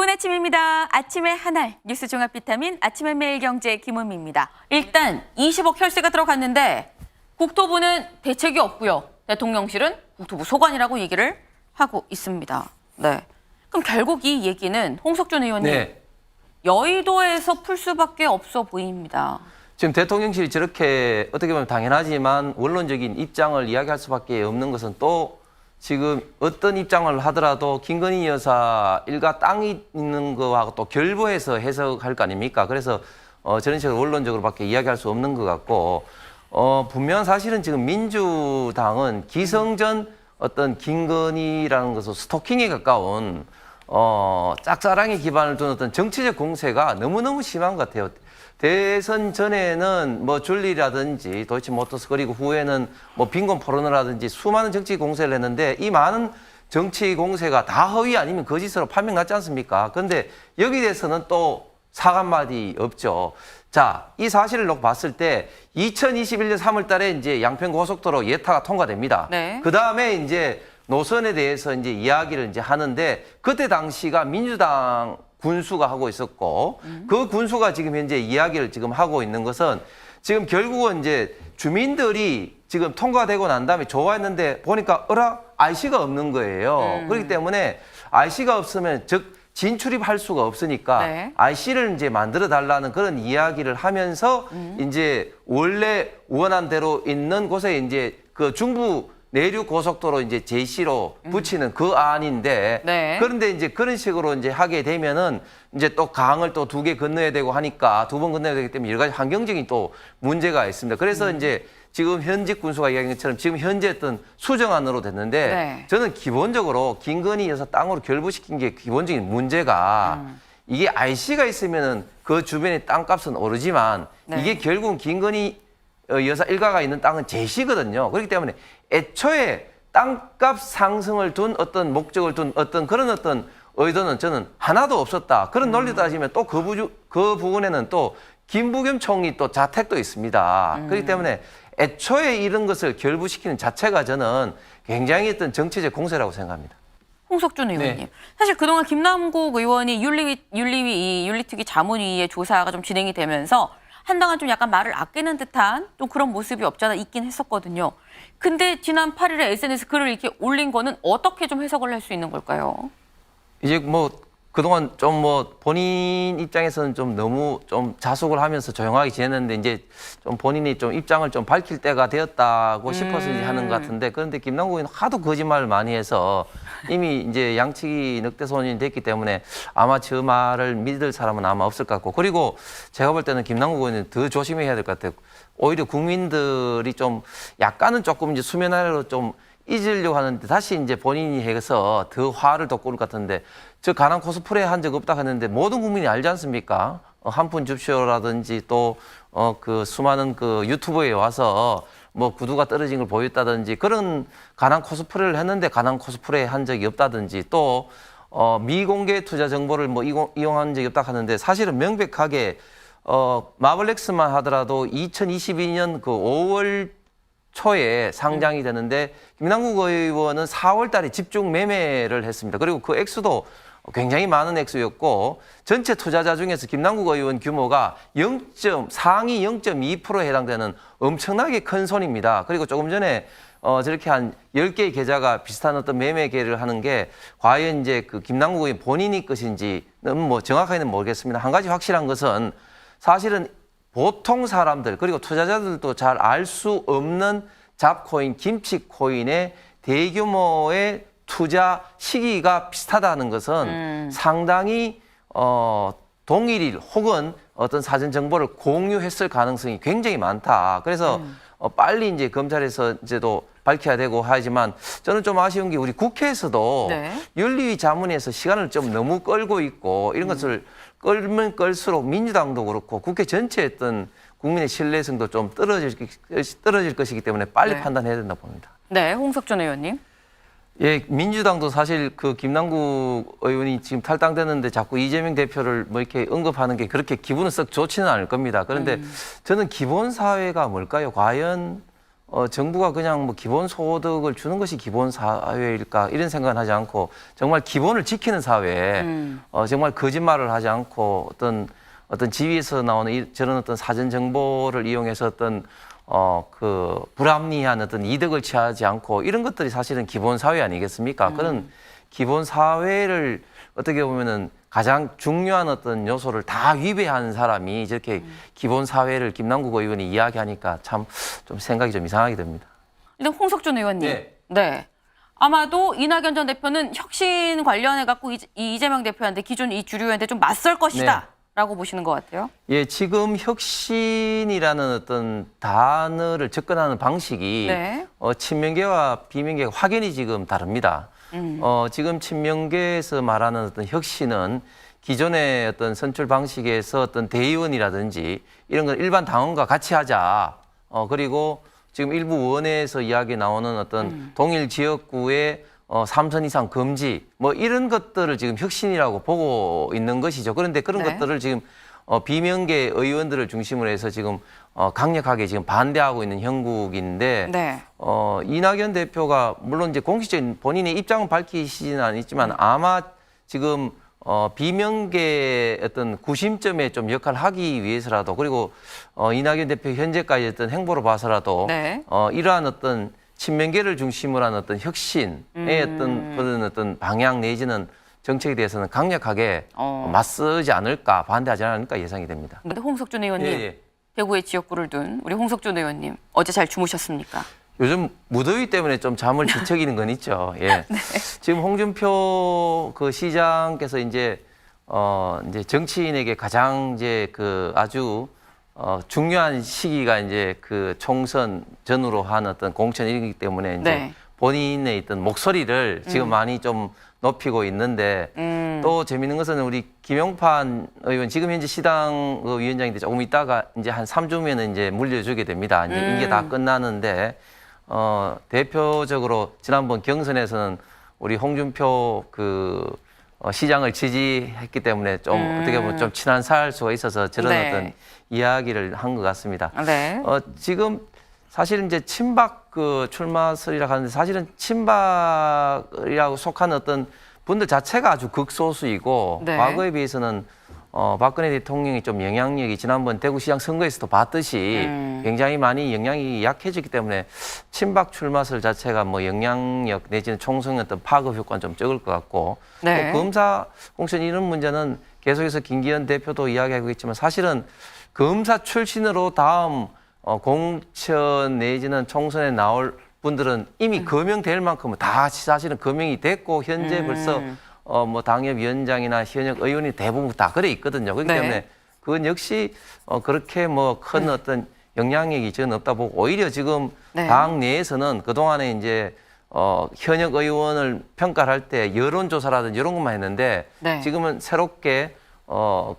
좋은 아침입니다. 아침의 한알 뉴스 종합 비타민 아침의 매일경제 김은미입니다. 일단 20억 혈세가 들어갔는데 국토부는 대책이 없고요. 대통령실은 국토부 소관이라고 얘기를 하고 있습니다. 네. 그럼 결국 이 얘기는 홍석준 의원님 네. 여의도에서 풀 수밖에 없어 보입니다. 지금 대통령실이 저렇게 어떻게 보면 당연하지만 원론적인 입장을 이야기할 수밖에 없는 것은 또 지금 어떤 입장을 하더라도 김건희 여사 일가 땅이 있는 거하고 또 결부해서 해석할 거 아닙니까? 그래서 저런 식으로 원론적으로밖에 이야기할 수 없는 것 같고 분명 사실은 지금 민주당은 기성전 어떤 김건희라는 것은 스토킹에 가까운 짝사랑에 기반을 둔 어떤 정치적 공세가 너무너무 심한 것 같아요. 대선 전에는 뭐 줄리라든지 도이치모터스 그리고 후에는 뭐 빈곤 포르노 라든지 수많은 정치 공세를 했는데 이 많은 정치 공세가 다 허위 아니면 거짓으로 판명 났지 않습니까? 그런데 여기에 대해서는 또 사과 한마디 없죠. 자, 이 사실을 놓고 봤을 때 2021년 3월 달에 이제 양평 고속도로 예타가 통과됩니다. 네. 그 다음에 이제 노선에 대해서 이제 이야기를 이제 하는데 그때 당시가 민주당 군수가 하고 있었고 그 군수가 지금 현재 이야기를 지금 하고 있는 것은 지금 결국은 이제 주민들이 지금 통과되고 난 다음에 좋아했는데 보니까 IC가 없는 거예요. 그렇기 때문에 IC가 없으면 즉 진출입할 수가 없으니까 네. IC를 이제 만들어 달라는 그런 이야기를 하면서 이제 원래 원한 대로 있는 곳에 이제 그 중부 내륙 고속도로 이제 제시로 붙이는 그 안인데 네. 그런데 이제 그런 식으로 이제 하게 되면은 이제 또 강을 또 2개 건너야 되고 하니까 2번 건너야 되기 때문에 여러 가지 환경적인 또 문제가 있습니다. 그래서 이제 지금 현직 군수가 이야기한 것처럼 지금 현재 어떤 수정안으로 됐는데 네. 저는 기본적으로 김건희 여사 땅으로 결부시킨 게 기본적인 문제가 이게 IC가 있으면은 그 주변의 땅값은 오르지만 네. 이게 결국은 김건희 여사 일가가 있는 땅은 제시거든요. 그렇기 때문에 애초에 땅값 상승을 둔 어떤 목적을 둔 어떤 그런 어떤 의도는 저는 하나도 없었다. 그런 논리 따지면 또 그 부분에는 또 김부겸 총리 또 자택도 있습니다. 그렇기 때문에 애초에 이런 것을 결부시키는 자체가 저는 굉장히 어떤 정치적 공세라고 생각합니다. 홍석준 의원님. 네. 사실 그동안 김남국 의원이 윤리특위 자문위의 조사가 좀 진행이 되면서 한동안 좀 약간 말을 아끼는 듯한 좀 그런 모습이 없잖아 있긴 했었거든요. 근데 지난 8일에 SNS 글을 이렇게 올린 거는 어떻게 좀 해석을 할 수 있는 걸까요? 이제 뭐 그동안 좀 뭐 본인 입장에서는 좀 너무 좀 자숙을 하면서 조용하게 지냈는데 이제 좀 본인이 좀 입장을 좀 밝힐 때가 되었다고 싶어서 이제 하는 것 같은데 그런데 김남국 의원은 하도 거짓말을 많이 해서 이미 이제 양치기 늑대소년이 됐기 때문에 아마 저 말을 믿을 사람은 아마 없을 것 같고 그리고 제가 볼 때는 김남국 의원은 더 조심해야 될 것 같아요. 오히려 국민들이 좀 약간은 조금 이제 수면 아래로 좀 잊으려고 하는데 다시 이제 본인이 해서 더 화를 돋구는 것 같은데 저 가난 코스프레 한 적 없다 했는데 모든 국민이 알지 않습니까? 한 푼 줍쇼라든지 또 그 수많은 그 유튜브에 와서 뭐 구두가 떨어진 걸 보였다든지 그런 가난 코스프레를 했는데 가난 코스프레 한 적이 없다든지 또 미공개 투자 정보를 뭐 이용한 적이 없다 하는데 사실은 명백하게 마블렉스만 하더라도 2022년 그 5월 초에 상장이 되는데 김남국 의원은 4월 달에 집중 매매를 했습니다. 그리고 그 액수도 굉장히 많은 액수였고 전체 투자자 중에서 김남국 의원 규모가 상위 0.2%에 해당되는 엄청나게 큰 손입니다. 그리고 조금 전에 저렇게 한 10개의 계좌가 비슷한 어떤 매매 계를 하는 게 과연 이제 그 김남국 의원 본인이 것인지는 뭐 정확하게는 모르겠습니다. 한 가지 확실한 것은 사실은 보통 사람들 그리고 투자자들도 잘 알 수 없는 잡코인, 김치코인의 대규모의 투자 시기가 비슷하다는 것은 상당히 동일일 혹은 어떤 사전 정보를 공유했을 가능성이 굉장히 많다. 그래서 빨리 이제 검찰에서 이제도 밝혀야 되고 하지만 저는 좀 아쉬운 게 우리 국회에서도 네. 윤리위 자문에서 시간을 좀 너무 끌고 있고 이런 것을 끌면 끌수록 민주당도 그렇고 국회 전체의 어떤 국민의 신뢰성도 좀 떨어질 것이기 때문에 빨리 네. 판단해야 된다 봅니다. 네, 홍석준 의원님. 예, 민주당도 사실 그 김남국 의원이 지금 탈당됐는데 자꾸 이재명 대표를 뭐 이렇게 언급하는 게 그렇게 기분은 썩 좋지는 않을 겁니다. 그런데 저는 기본 사회가 뭘까요? 과연 정부가 그냥 뭐 기본 소득을 주는 것이 기본 사회일까 이런 생각은 하지 않고 정말 기본을 지키는 사회에 정말 거짓말을 하지 않고 어떤 지위에서 나오는 저런 어떤 사전 정보를 이용해서 어떤 그 불합리한 어떤 이득을 취하지 않고 이런 것들이 사실은 기본 사회 아니겠습니까? 그런 기본 사회를 어떻게 보면은 가장 중요한 어떤 요소를 다 위배한 사람이 저렇게 기본 사회를 김남국 의원이 이야기하니까 참 좀 생각이 좀 이상하게 됩니다. 일단 홍석준 의원님. 네. 네. 아마도 이낙연 전 대표는 혁신 관련해 갖고 이재명 대표한테 기존 이 주류한테 좀 맞설 것이다. 라고 보시는 것 같아요. 예, 지금 혁신이라는 어떤 단어를 접근하는 방식이 네. 친명계와 비명계가 확연히 지금 다릅니다. 지금 친명계에서 말하는 어떤 혁신은 기존의 어떤 선출 방식에서 어떤 대의원이라든지 이런 걸 일반 당원과 같이 하자. 그리고 지금 일부 의원회에서 이야기 나오는 어떤 동일 지역구의 3선 이상 금지 뭐 이런 것들을 지금 혁신이라고 보고 있는 것이죠. 그런데 그런 네. 것들을 지금 비명계 의원들을 중심으로 해서 지금 강력하게 지금 반대하고 있는 형국인데 네. 이낙연 대표가 물론 이제 공식적인 본인의 입장은 밝히시지는 않았지만 아마 지금 비명계 어떤 구심점에 좀 역할을 하기 위해서라도 그리고 이낙연 대표 현재까지 어떤 행보를 봐서라도 네. 이러한 어떤 친명계를 중심으로 한 어떤 혁신의 어떤 그런 어떤 방향 내지는 정책에 대해서는 강력하게 맞서지 않을까 반대하지 않을까 예상이 됩니다. 근데 홍석준 의원님, 예. 대구에 지역구를 둔 우리 홍석준 의원님 어제 잘 주무셨습니까? 요즘 무더위 때문에 좀 잠을 뒤척이는 건 있죠. 예. 네. 지금 홍준표 그 시장께서 이제 정치인에게 가장 이제 그 아주 중요한 시기가 이제 그 총선 전후로 한 어떤 공천이기 때문에 이제 네. 본인의 있던 목소리를 지금 많이 좀 높이고 있는데 또 재밌는 것은 우리 김용판 의원 지금 현재 시당 위원장인데 조금 있다가 이제 한 3주면은 이제 물려주게 됩니다. 이제 임기 다 끝나는데 대표적으로 지난번 경선에서는 우리 홍준표 그 시장을 지지했기 때문에 좀 어떻게 보면 좀 친한 살 수가 있어서 저런 네. 어떤 이야기를 한 것 같습니다. 네. 지금 사실 이제 친박 그 출마설이라고 하는데 사실은 친박이라고 속한 어떤 분들 자체가 아주 극소수이고 네. 과거에 비해서는 박근혜 대통령이 좀 영향력이 지난번 대구시장 선거에서도 봤듯이 굉장히 많이 영향이 약해졌기 때문에 친박 출마설 자체가 뭐 영향력 내지는 총선의 어떤 파급 효과는 좀 적을 것 같고 네. 또 검사 공천 이런 문제는 계속해서 김기현 대표도 이야기하고 있지만 사실은 검사 출신으로 다음 공천 내지는 총선에 나올 분들은 이미 거명될 만큼은 다 사실은 거명이 됐고 현재 벌써 뭐 당협위원장이나 현역 의원이 대부분 다 그래 있거든요. 그렇기 네. 때문에 그건 역시 그렇게 뭐 큰 어떤 영향력이 저는 없다 보고 오히려 지금 네. 당 내에서는 그동안에 이제 현역 의원을 평가를 할 때 여론조사라든지 이런 것만 했는데 네. 지금은 새롭게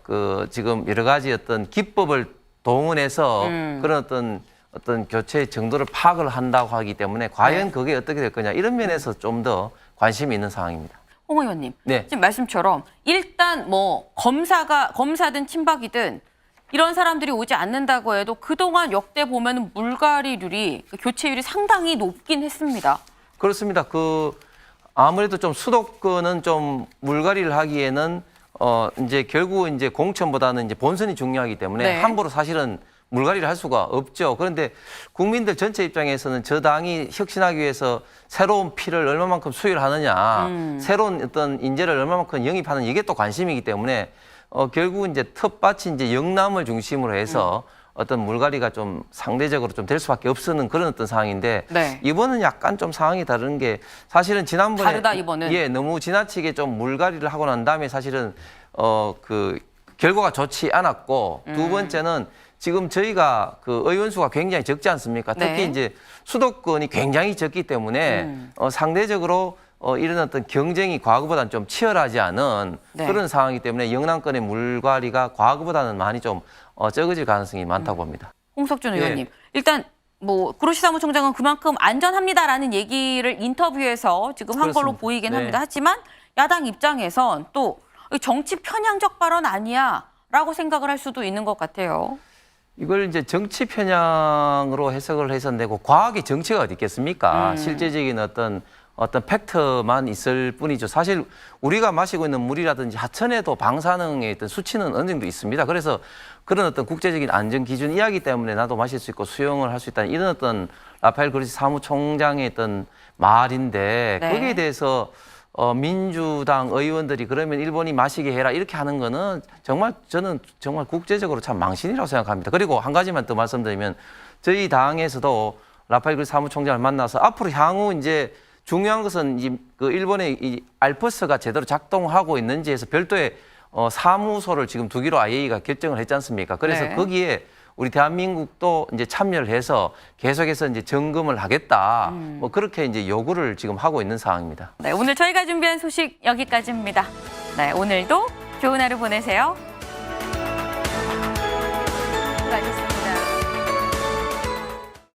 그 지금 여러 가지 어떤 기법을 동원해서 그런 어떤 교체 정도를 파악을 한다고 하기 때문에 과연 네. 그게 어떻게 될 거냐 이런 면에서 좀 더 관심이 있는 상황입니다. 홍 의원님, 네. 지금 말씀처럼 일단 뭐 검사든 친박이든 이런 사람들이 오지 않는다고 해도 그동안 역대 보면 물갈이률이 교체율이 상당히 높긴 했습니다. 그렇습니다. 아무래도 좀 수도권은 좀 물갈이를 하기에는 이제 결국은 이제 공천보다는 이제 본선이 중요하기 때문에 네. 함부로 사실은 물갈이를 할 수가 없죠. 그런데 국민들 전체 입장에서는 저 당이 혁신하기 위해서 새로운 피를 얼마만큼 수혈을 하느냐, 새로운 어떤 인재를 얼마만큼 영입하는 이게 또 관심이기 때문에 결국은 이제 텃밭이 이제 영남을 중심으로 해서 어떤 물갈이가 좀 상대적으로 좀 될 수밖에 없는 그런 어떤 상황인데 네. 이번은 약간 좀 상황이 다른 게 사실은 지난번에 다르다, 이번은. 예, 너무 지나치게 좀 물갈이를 하고 난 다음에 사실은 그 결과가 좋지 않았고 두 번째는 지금 저희가 그 의원 수가 굉장히 적지 않습니까? 특히 네. 이제 수도권이 굉장히 적기 때문에 상대적으로 이런 어떤 경쟁이 과거보다는 좀 치열하지 않은 네. 그런 상황이기 때문에 영남권의 물갈이가 과거보다는 많이 좀 적어질 가능성이 많다고 봅니다. 홍석준 예. 의원님, 일단 뭐 그로시 사무총장은 그만큼 안전합니다라는 얘기를 인터뷰에서 지금 한 걸로 그렇습니다. 보이긴 네. 합니다. 하지만 야당 입장에선 또 정치 편향적 발언 아니야라고 생각을 할 수도 있는 것 같아요. 이걸 이제 정치 편향으로 해석을 해서 내고 과학의 정치가 어디 있겠습니까? 실제적인 어떤 팩트만 있을 뿐이죠. 사실 우리가 마시고 있는 물이라든지 하천에도 방사능의 어떤 수치는 어느 정도 있습니다. 그래서 그런 어떤 국제적인 안전 기준 이야기 때문에 나도 마실 수 있고 수용을 할 수 있다는 이런 어떤 라파엘 그로시 사무총장의 어떤 말인데 네. 거기에 대해서 민주당 의원들이 그러면 일본이 마시게 해라 이렇게 하는 거는 정말 저는 정말 국제적으로 참 망신이라고 생각합니다. 그리고 한 가지만 더 말씀드리면 저희 당에서도 라파엘 그로시 사무총장을 만나서 앞으로 향후 이제 중요한 것은 그 일본의 이 알프스가 제대로 작동하고 있는지에서 별도의 사무소를 지금 두기로 IAEA가 결정을 했지 않습니까? 그래서 네. 거기에 우리 대한민국도 이제 참여를 해서 계속해서 이제 점검을 하겠다. 뭐 그렇게 이제 요구를 지금 하고 있는 상황입니다. 네, 오늘 저희가 준비한 소식 여기까지입니다. 네, 오늘도 좋은 하루 보내세요. 수고하셨습니다.